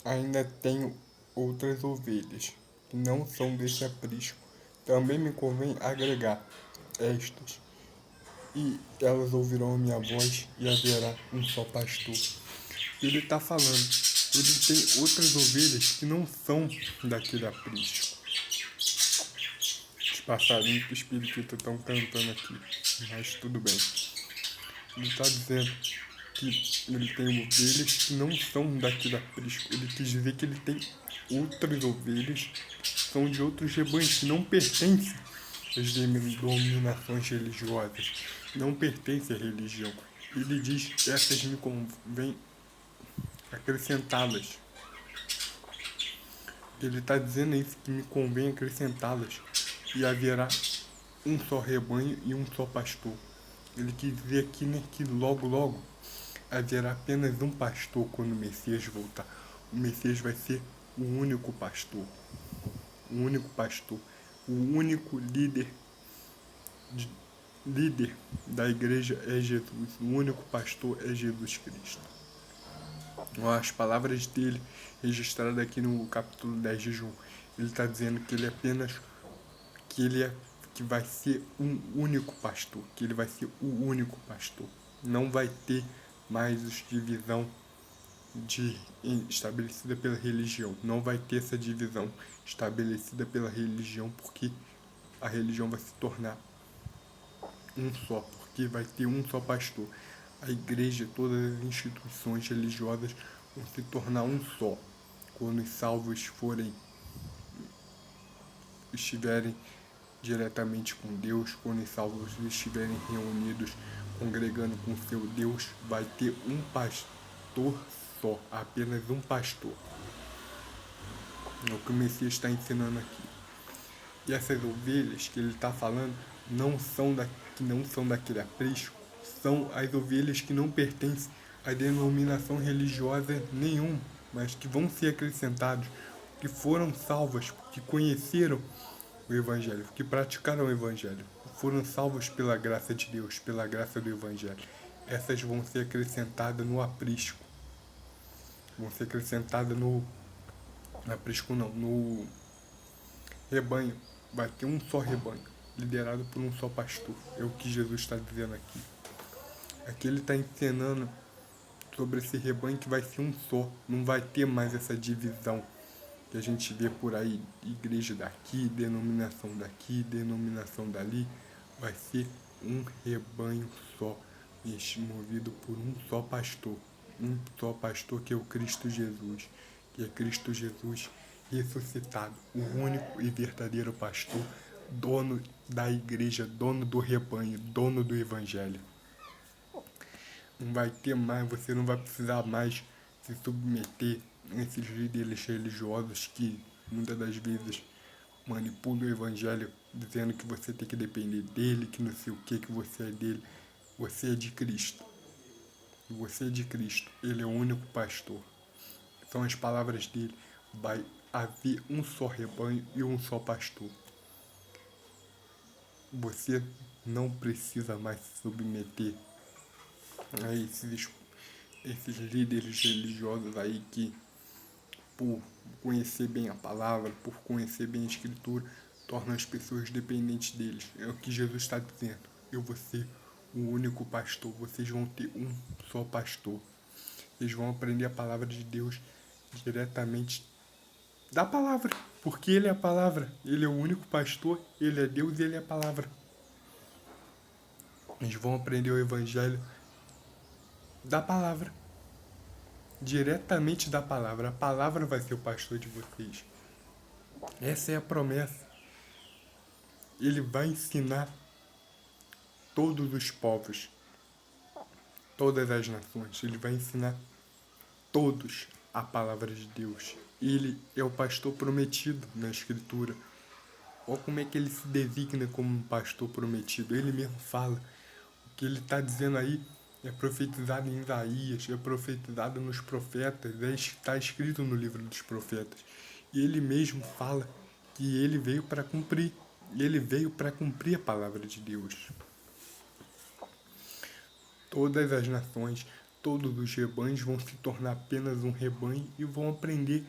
ainda tenho outras ovelhas, que não são desse aprisco. Também me convém agregar estas, e elas ouvirão a minha voz, e haverá um só pastor. Ele está falando, ele tem outras ovelhas que não são daquele aprisco. Os passarinhos do Espírito estão cantando aqui, mas tudo bem. Ele está dizendo que ele tem ovelhas que não são daquele aprisco. Ele quis dizer que ele tem outras ovelhas que são de outros rebanhos que não pertencem às denominações religiosas, não pertencem à religião. Ele diz: essas me convém acrescentá-las. Ele está dizendo isso, que me convém acrescentá-las, e haverá um só rebanho e um só pastor. Ele quis dizer aqui, né, que logo haverá apenas um pastor quando o Messias voltar. O Messias vai ser o único pastor. O único pastor. O único líder da igreja é Jesus. O único pastor é Jesus Cristo. As palavras dele, registradas aqui no capítulo 10 de João, ele está dizendo que ele é apenas, que vai ser um único pastor, que ele vai ser o único pastor. Não vai ter mais divisão estabelecida pela religião. Não vai ter essa divisão estabelecida pela religião, porque a religião vai se tornar um só, porque vai ter um só pastor. A igreja, todas as instituições religiosas vão se tornar um só. Quando os salvos estiverem diretamente com Deus, quando os salvos estiverem reunidos, congregando com seu Deus, vai ter um pastor só, apenas um pastor. É o que o Messias está ensinando aqui. E essas ovelhas que ele está falando que não são daquele aprisco, são as ovelhas que não pertencem a denominação religiosa nenhuma, mas que vão ser acrescentados, que foram salvas, que conheceram o Evangelho, que praticaram o Evangelho, foram salvos pela graça de Deus, pela graça do Evangelho. Essas vão ser acrescentadas no aprisco. Vão ser acrescentadas no aprisco não, no rebanho. Vai ter um só rebanho, liderado por um só pastor. É o que Jesus está dizendo aqui. Aqui ele está ensinando sobre esse rebanho que vai ser um só. Não vai ter mais essa divisão que a gente vê por aí, igreja daqui, denominação dali. Vai ser um rebanho só, movido por um só pastor. Um só pastor, que é o Cristo Jesus. Que é Cristo Jesus ressuscitado, o único e verdadeiro pastor, dono da igreja, dono do rebanho, dono do evangelho. Não vai ter mais, você não vai precisar mais se submeter a esses líderes religiosos que muitas das vezes manipulam o evangelho, dizendo que você tem que depender dele, que não sei o que você é dele. Você é de Cristo. Você é de Cristo. Ele é o único pastor. São as palavras dele. Vai haver um só rebanho e um só pastor. Você não precisa mais se submeter a esses líderes religiosos aí que, por conhecer bem a palavra, por conhecer bem a escritura, tornam as pessoas dependentes deles. É o que Jesus está dizendo. Eu vou ser o único pastor. Vocês vão ter um só pastor. Eles vão aprender a palavra de Deus diretamente da palavra, porque ele é a palavra. Ele é o único pastor, ele é Deus e ele é a palavra. Eles vão aprender o evangelho da palavra, diretamente da palavra. A palavra vai ser o pastor de vocês. Essa é a promessa. Ele vai ensinar todos os povos, todas as nações. Ele vai ensinar todos a palavra de Deus. Ele é o pastor prometido na Escritura. Olha como é que ele se designa como um pastor prometido. Ele mesmo fala. O que ele está dizendo aí é profetizado em Isaías, é profetizado nos profetas, está escrito no livro dos profetas. E ele mesmo fala que ele veio para cumprir. Ele veio para cumprir a palavra de Deus. Todas as nações, todos os rebanhos vão se tornar apenas um rebanho e vão aprender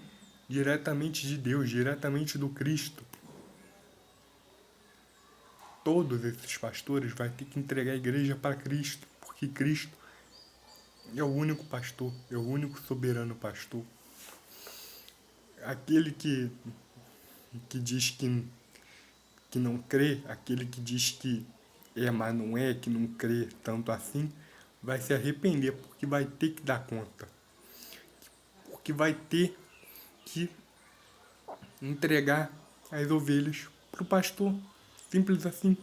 diretamente de Deus, diretamente do Cristo. Todos esses pastores vão ter que entregar a igreja para Cristo, porque Cristo é o único pastor, é o único soberano pastor. Aquele que diz que não crê, aquele que diz que é, mas não é, que não crê tanto assim, vai se arrepender, porque vai ter que dar conta. Porque vai ter que entregar as ovelhas para o pastor. Simples assim.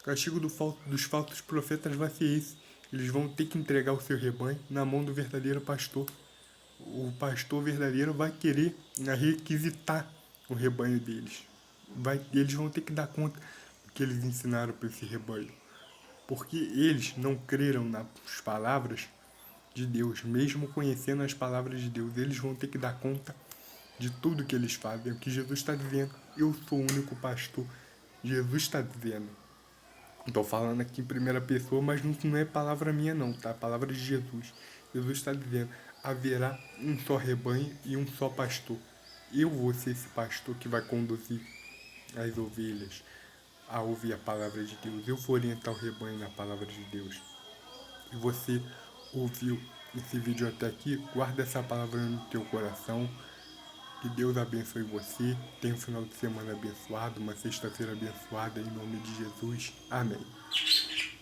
O castigo dos falsos profetas vai ser esse. Eles vão ter que entregar o seu rebanho na mão do verdadeiro pastor. O pastor verdadeiro vai querer requisitar o rebanho deles. Eles vão ter que dar conta do que eles ensinaram para esse rebanho. Porque eles não creram nas palavras de Deus, mesmo conhecendo as palavras de Deus. Eles vão ter que dar conta de tudo que eles fazem. É o que Jesus está dizendo. Eu sou o único pastor. Jesus está dizendo. Estou falando aqui em primeira pessoa, mas não é palavra minha não, tá? É palavra de Jesus. Jesus está dizendo, haverá um só rebanho e um só pastor. Eu vou ser esse pastor que vai conduzir as ovelhas a ouvir a palavra de Deus. Eu vou orientar o rebanho na palavra de Deus. E você ouviu esse vídeo até aqui, guarda essa palavra no teu coração. Que Deus abençoe você. Tenha um final de semana abençoado, uma sexta-feira abençoada, em nome de Jesus. Amém.